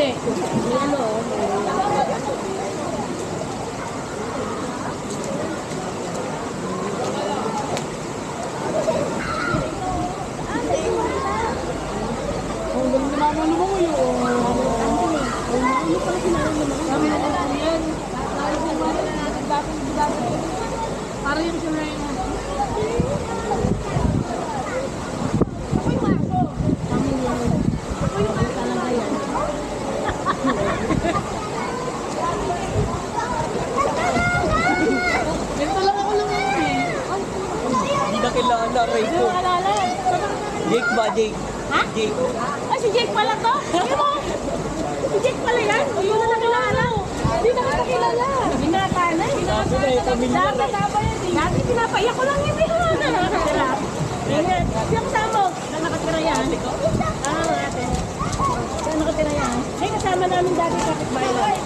Hindi. May ano, ang galing na naman naman ko yun. Ano pala sinabi mo? Kami na lang yan. Dahil kung wala na natin dapat. Para yung sinabi na. Ako yung aso. Kami yun. Ako yung aso talaga yan. Ito lang ako lang yun eh. Hindi na kailangan na Ray Hindi ko. mo alala. Jake ba, Jake? Ha? Jake. Ah, si Jake pala to? Ano mo? Si Jake pala yan? Hindi ko na nakilala. Hindi na kita kilala. Binata na. Sabi na yung pamilya. Dati dati pinapaiyak ko lang yun. Hindi ko na nakatira. Ayan. Hindi ako kasama. Saan nakatira yan? Ah, natin. Saan nakatira yan? Ay, kasama namin dati kapitbahay lang.